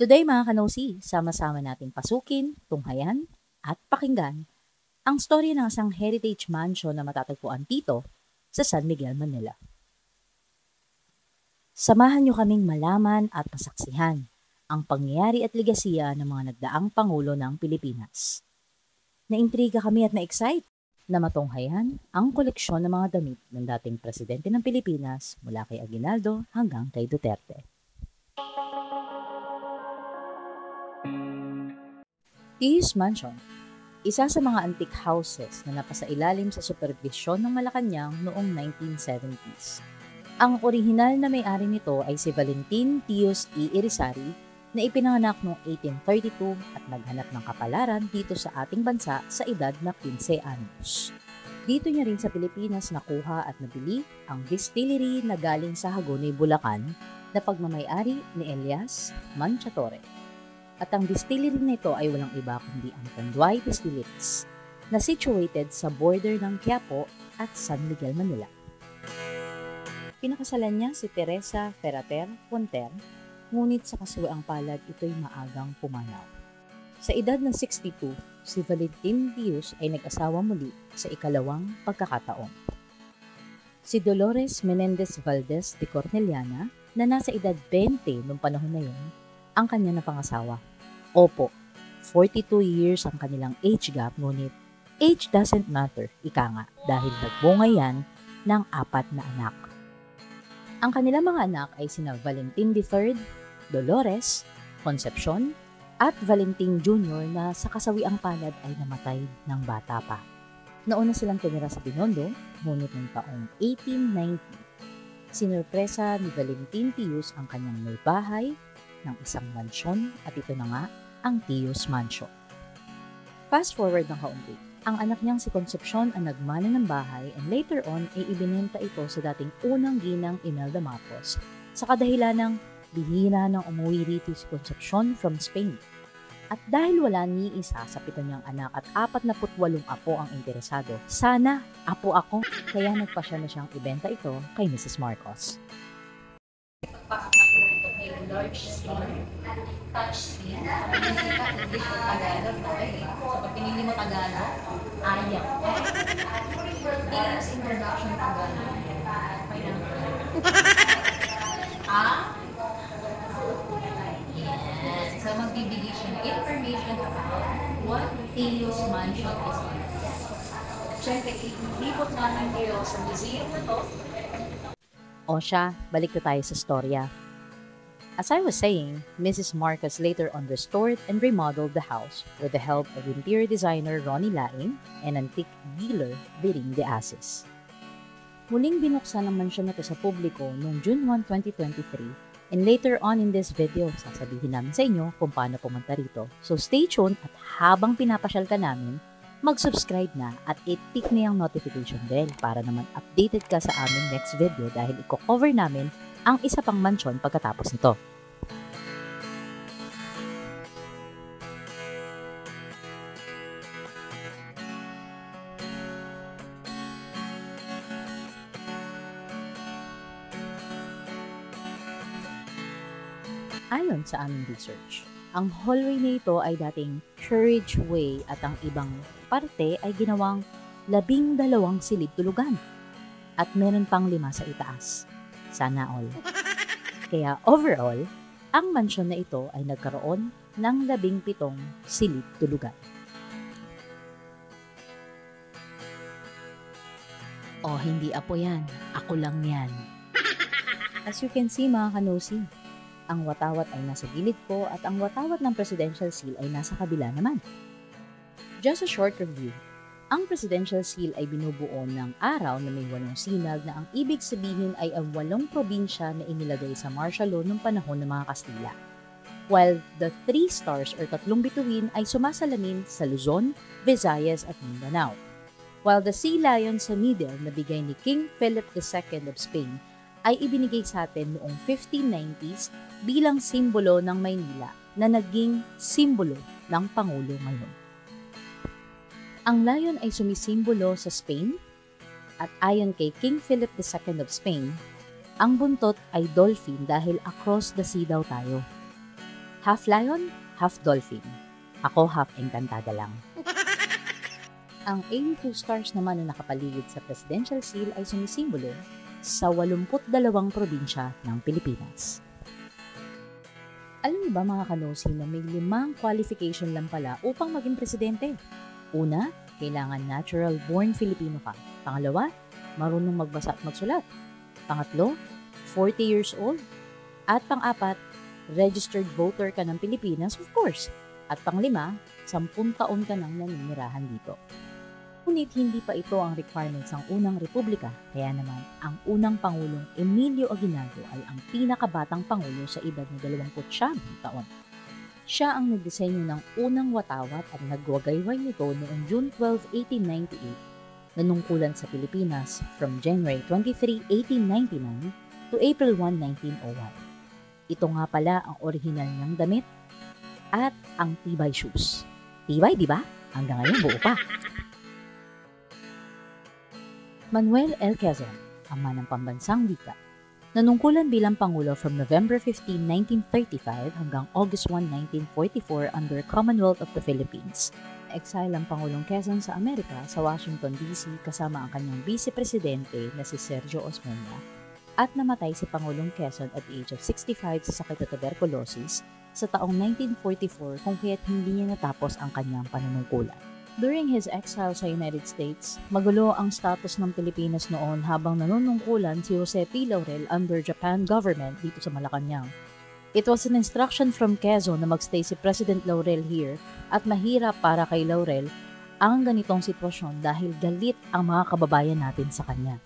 Today mga kanosi, sama-sama nating pasukin, tunghayan, at pakinggan ang storya ng isang heritage mansion na matatagpuan dito sa San Miguel, Manila. Samahan niyo kaming malaman at masaksihan ang pangyayari at legasiya ng mga nagdaang Pangulo ng Pilipinas. Naintriga kami at na-excite na matunghayan ang koleksyon ng mga damit ng dating Presidente ng Pilipinas mula kay Aguinaldo hanggang kay Duterte. Tiyus Mansion, isa sa mga antique houses na napasailalim sa supervisyon ng Malacanang noong 1970s. Ang orihinal na may-ari nito ay si Valentin Tiyus E. Irizarry na ipinanganak noong 1832 at naghanap ng kapalaran dito sa ating bansa sa edad na 15 anyos. Dito niya rin sa Pilipinas nakuha at nabili ang distillery na galing sa Hagonoy, Bulacan na pagmamay-ari ni Elias Manchatore. At ang distillery nito ay walang iba kundi ang Tanduay Distilleries na situated sa border ng Quiapo at San Miguel, Manila. Pinakasalan niya si Teresa Ferrater Ponter, ngunit sa kasuwaang palad ito'y maagang pumanaw. Sa edad na 62, si Valentin Tiyus ay nag-asawa muli sa ikalawang pagkakataon. Si Dolores Menendez Valdez de Corneliana na nasa edad 20 noong panahon na yun, ang kanya na pangasawa. Opo, 42 years ang kanilang age gap, ngunit age doesn't matter, ika nga, dahil nagbunga yan ng 4 na anak. Ang kanilang mga anak ay sina Valentin III, Dolores, Concepcion, at Valentin Jr. na sa kasawiang palad ay namatay ng bata pa. Nauna silang tumira sa Binondo, ngunit noong taong 1890, sinurpresa ni Valentin Tiyus ang kanyang may bahay ng isang mansyon at ito na nga ang Tiyus Mansion. Fast forward ng kaunti, ang anak niyang si Concepcion ang nagmana ng bahay and later on ay ibinenta ito sa dating unang ginang Imelda Marcos sa kadahilan ng bihira ng umuwi rito si Concepcion from Spain. At dahil wala ni isa sa 7 niyang anak at 48 apo ang interesado, sana apo ako, kaya nagpasya na siyang ibenta ito kay Mrs. Marcos. Large screen, touch screen, English o Tagalog, okay? So, pag pinili mo Tagalog, ayaw. Tiyus introduction Tagalog. Yes. So, magbibigay siya ng information about what Tiyus Mansion is. Siyempre, ilipot namin kayo sa museum na to. O siya, balik na tayo sa storya. As I was saying, Mrs. Marcos later on restored and remodeled the house with the help of interior designer Ronnie Laing and antique dealer Biring de Asis. Muling binuksan ang mansyon na ito sa publiko noong June 1, 2023 and later on in this video, sasabihin namin sa inyo kung paano pumunta rito. So stay tuned at habang pinapasyal ka namin, mag-subscribe na at i-tick na yung notification bell para naman updated ka sa aming next video dahil i-cover namin ang isa pang mansyon pagkatapos nito. Ayon sa aming research, ang hallway na ito ay dating carriageway at ang ibang parte ay ginawang 12 silid tulugan at meron pang 5 sa itaas. Sana all. Kaya overall, ang mansyon na ito ay nagkaroon ng 17 silid tulugan. Oh, hindi apo yan. Ako lang yan. As you can see mga kanosi, ang watawat ay nasa gilid ko at ang watawat ng presidential seal ay nasa kabila naman. Just a short review. Ang presidential seal ay binubuo ng araw na may 8 sinag na ang ibig sabihin ay ang 8 probinsya na inilagay sa martial law noong panahon ng mga Kastila. While the 3 stars or 3 bituin ay sumasalamin sa Luzon, Visayas at Mindanao. While the sea lion sa middle na bigay ni King Philip II of Spain ay ibinigay sa atin noong 1590s bilang simbolo ng Maynila na naging simbolo ng Pangulo ngayon. Ang lion ay sumisimbolo sa Spain at ayon kay King Philip II of Spain, ang buntot ay dolphin dahil across the sea daw tayo. Half lion, half dolphin. Ako half engkantada lang. Ang 82 stars naman na nakapaligid sa Presidential Seal ay sumisimbolo sa 82 probinsya ng Pilipinas. Alam niyo ba mga kanosi na may 5 qualification lang pala upang maging presidente? Una, kailangan natural born Filipino ka. Pangalawa, marunong magbasa at magsulat. Pangatlo, 40 years old. At pang-apat, registered voter ka ng Pilipinas, of course. At pang-5, 10 taon ka nang naninirahan dito. Ngunit hindi pa ito ang requirements ng unang republika, kaya naman ang unang Pangulong Emilio Aguinaldo ay ang pinakabatang Pangulo sa edad na 29 taon. Siya ang nagdisenyo ng unang watawat at nagwagayway nito noong June 12, 1898, nanungkulan sa Pilipinas from January 23, 1899 to April 1, 1901. Ito nga pala ang orihinal niyang damit at ang tibay shoes. Tibay, di ba? Hanggang ngayon buo pa. Manuel L. Quezon, ama ng pambansang wika, nanungkulan bilang Pangulo from November 15, 1935 hanggang August 1, 1944 under Commonwealth of the Philippines. Exile ang Pangulong Quezon sa Amerika sa Washington, D.C. kasama ang kanyang vice-presidente na si Sergio Osmeña at namatay si Pangulong Quezon at the age of 65 sa sakit na tuberculosis sa taong 1944 kung kaya't hindi niya natapos ang kanyang panunungkulan. During his exile sa United States, magulo ang status ng Pilipinas noon habang nanunungkulan si Jose P. Laurel under Japan government dito sa Malacanang. It was an instruction from Quezon na magstay si President Laurel here at mahirap para kay Laurel ang ganitong sitwasyon dahil galit ang mga kababayan natin sa kanya.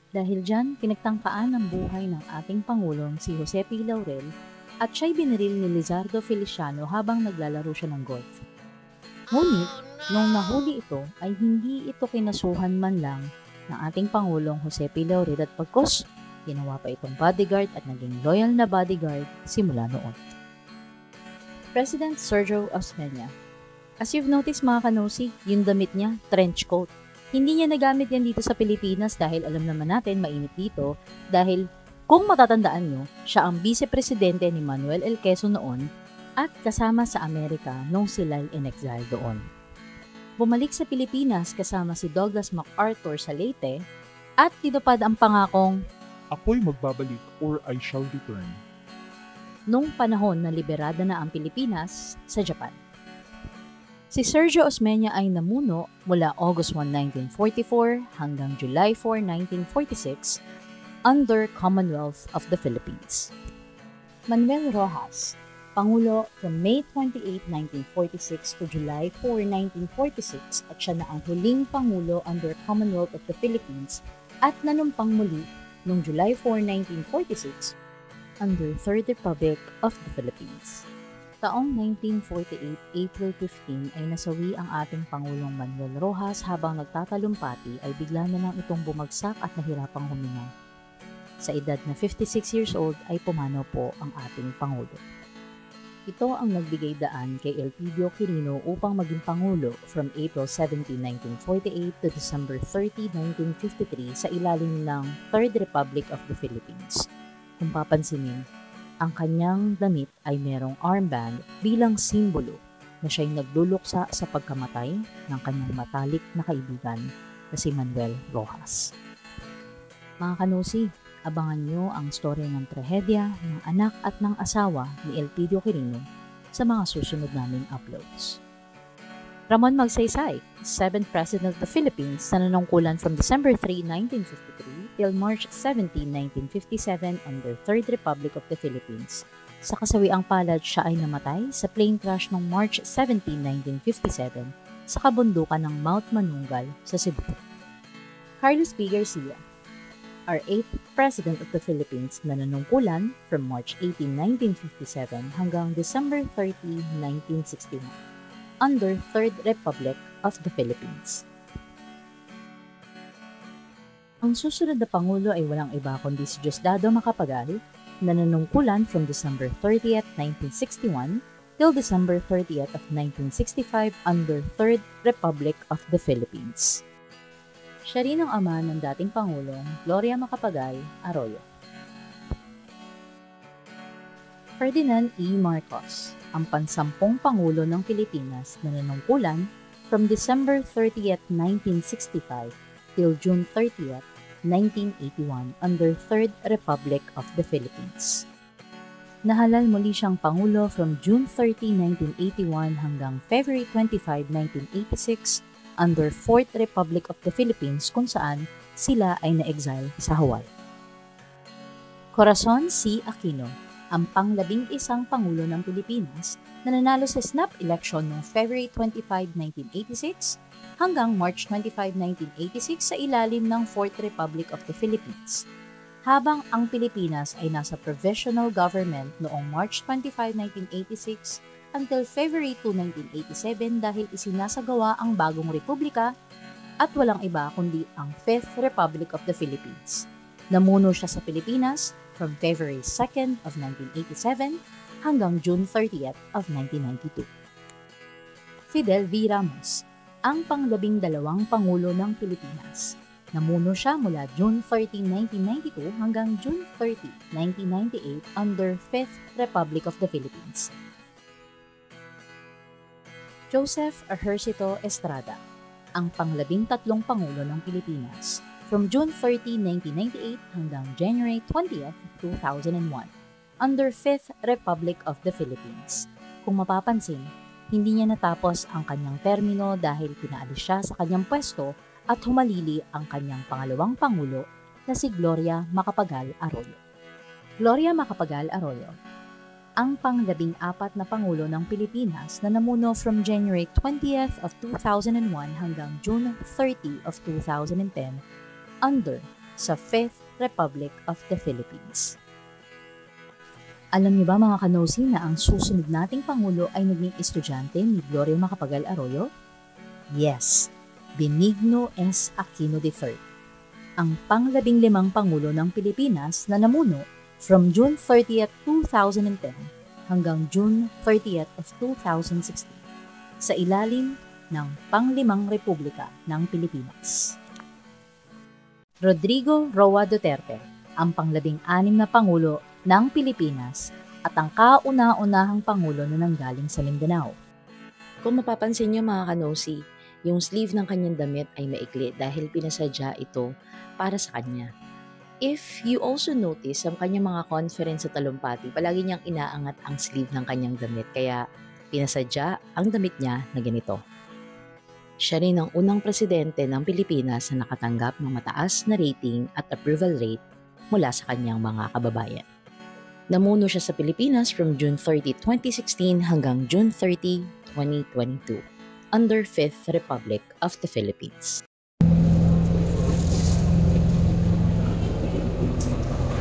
Dahil dyan, pinagtangkaan ang buhay ng ating Pangulong si Jose P. Laurel at siya'y binaril ni Lizardo Feliciano habang naglalaro siya ng golf. Ngunit, nung nahuli ito ay hindi ito kinasuhan man lang ng ating Pangulong Jose P. Laurel at pagkos, ginawa pa itong bodyguard at naging loyal na bodyguard simula noon. President Sergio Osmeña. As you've noticed mga kanosi, yung damit niya, trench coat. Hindi niya nagamit yan dito sa Pilipinas dahil alam naman natin mainit dito dahil kung matatandaan nyo, siya ang vice-presidente ni Manuel L. Quezon noon at kasama sa Amerika nung sila'y in-exile doon. Bumalik sa Pilipinas kasama si Douglas MacArthur sa Leyte at tinupad ang pangakong ako'y magbabalik or I shall return. Nung panahon na liberada na ang Pilipinas sa Japan. Si Sergio Osmeña ay namuno mula August 1, 1944 hanggang July 4, 1946 under Commonwealth of the Philippines. Manuel Rojas, Pangulo from May 28, 1946 to July 4, 1946 at siya na ang huling Pangulo under Commonwealth of the Philippines at nanumpang muli noong July 4, 1946 under Third Republic of the Philippines. Taong 1948, April 15 ay nasawi ang ating Pangulong Manuel Rojas habang nagtatalumpati ay bigla na lang itong bumagsak at nahirapang huminga. Sa edad na 56 years old ay pumanaw po ang ating Pangulo. Ito ang nagbigay daan kay Elpidio Quirino upang maging Pangulo from April 17, 1948 to December 30, 1953 sa ilalim ng Third Republic of the Philippines. Kung papansinin, ang kanyang damit ay merong armband bilang simbolo na siya'y nagluluksa sa pagkamatay ng kanyang matalik na kaibigan na si Manuel Rojas. Mga kanosi, abangan nyo ang storya ng trahedya ng anak at ng asawa ni Elpidio Quirino sa mga susunod naming uploads. Ramon Magsaysay, 7th President of the Philippines na nanungkulan from December 3, 1953 till March 17, 1957 under Third Republic of the Philippines. Sa kasawiang palad, siya ay namatay sa plane crash noong March 17, 1957 sa kabundukan ng Mount Manungal sa Cebu. Carlos P. Garcia, our 8th President of the Philippines na nanungkulan from March 18, 1957 hanggang December 30, 1961 under Third Republic of the Philippines. Ang susunod na Pangulo ay walang iba kundi si Diosdado Macapagal na nanungkulan from December 30, 1961 till December 30 of 1965 under Third Republic of the Philippines. Siya rin ang ama ng dating Pangulong Gloria Macapagal Arroyo. Ferdinand E. Marcos, ang pansampung Pangulo ng Pilipinas na nanungkulan from December 30th, 1965 till June 30th, 1981 under Third Republic of the Philippines. Nahalal muli siyang Pangulo from June 30, 1981 hanggang February 25, 1986 under Fourth Republic of the Philippines kung saan sila ay na-exile sa Hawaii. Corazon C. Aquino, ang pang-11 Pangulo ng Pilipinas na nanalo sa snap election noong February 25, 1986 hanggang March 25, 1986 sa ilalim ng Fourth Republic of the Philippines. Habang ang Pilipinas ay nasa provisional government noong March 25, 1986 until February 2, 1987 dahil isinasagawa ang bagong republika at walang iba kundi ang Fifth Republic of the Philippines. Namuno siya sa Pilipinas from February 2nd of 1987 hanggang June 30th of 1992. Fidel V. Ramos, ang pang-12 Pangulo ng Pilipinas. Namuno siya mula June 13, 1992 hanggang June 30, 1998 under Fifth Republic of the Philippines. Joseph Ejercito Estrada, ang pang-13 Pangulo ng Pilipinas from June 30, 1998 hanggang January 20th, 2001 under Fifth Republic of the Philippines. Kung mapapansin, hindi niya natapos ang kanyang termino dahil pinaalis siya sa kanyang pwesto at humalili ang kanyang pangalawang Pangulo na si Gloria Macapagal Arroyo. Gloria Macapagal Arroyo, ang pang-14 na Pangulo ng Pilipinas na namuno from January 20th of 2001 hanggang June 30 of 2010 under sa Fifth Republic of the Philippines. Alam niyo ba mga kanosi na ang susunod nating Pangulo ay naging estudyante ni Gloria Macapagal Arroyo? Yes, Benigno S. Aquino III, ang pang-15 Pangulo ng Pilipinas na namuno from June 30th, 2010 hanggang June 30th of 2016 sa ilalim ng pang-5 Republika ng Pilipinas. Rodrigo Roa Duterte, ang pang-16 na Pangulo ng Pilipinas at ang kauna-unahang Pangulo na nanggaling sa Mindanao. Kung mapapansin niyo mga kanosi, yung sleeve ng kanyang damit ay maikli dahil pinasadya ito para sa kanya. If you also notice, sa kanyang mga conference sa talumpati, palagi niyang inaangat ang sleeve ng kanyang damit kaya pinasadya ang damit niya na ganito. Siya rin ang unang presidente ng Pilipinas na nakatanggap ng mataas na rating at approval rate mula sa kanyang mga kababayan. Namuno siya sa Pilipinas from June 30, 2016 hanggang June 30, 2022 under Fifth Republic of the Philippines.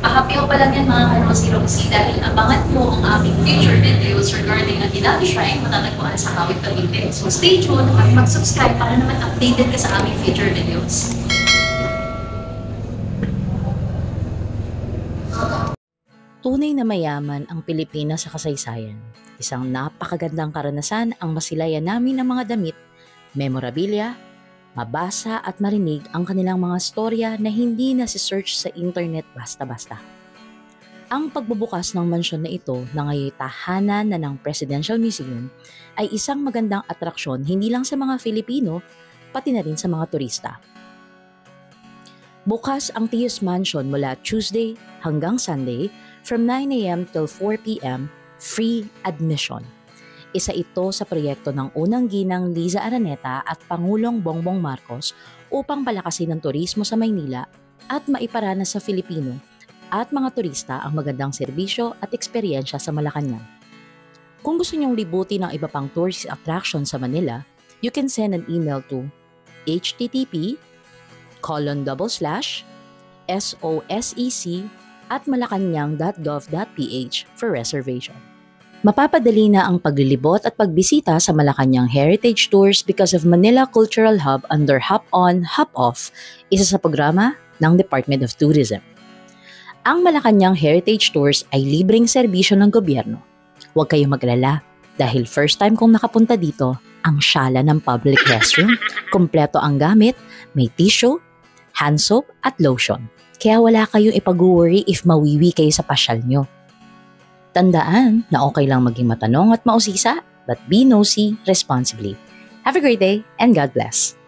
Happy ko pa lang yan mga kanosi Roxy dahil abangan mo ang aming future videos regarding ang Hinabi Shrine matatagpuan sa Kawit Cavite. So stay tuned at mag-subscribe para naman updated ka sa aming future videos. Tunay na mayaman ang Pilipinas sa kasaysayan. Isang napakagandang karanasan ang masilayan namin ng mga damit, memorabilia, mabasa at marinig ang kanilang mga storya na hindi nasi-search sa internet basta-basta. Ang pagbubukas ng mansyon na ito na ngayon tahanan na ng Presidential Museum ay isang magandang atraksyon hindi lang sa mga Filipino, pati na rin sa mga turista. Bukas ang Tius Mansion mula Tuesday hanggang Sunday from 9 a.m. till 4 p.m. free admission. Isa ito sa proyekto ng unang ginang Liza Araneta at Pangulong Bongbong Marcos upang palakasin ang turismo sa Maynila at maiparana sa Filipino at mga turista ang magandang serbisyo at eksperyensya sa Malacanang. Kung gusto niyong libutin ng iba pang tourist attraction sa Manila, you can send an email to http://sosec@malacanang.gov.ph for reservation. Mapapadali na ang paglilibot at pagbisita sa Malacanang Heritage Tours because of Manila Cultural Hub under Hop On, Hop Off, isa sa programa ng Department of Tourism. Ang Malacanang Heritage Tours ay libreng serbisyo ng gobyerno. Huwag kayong maglala dahil first time kong nakapunta dito, ang sala ng public restroom, kompleto ang gamit, may tissue, hand soap at lotion. Kaya wala kayong ipag-worry if mawiwi kayo sa pasyal nyo. Tandaan na okay lang maging matanong at mausisa, but be nosy responsibly. Have a great day and God bless.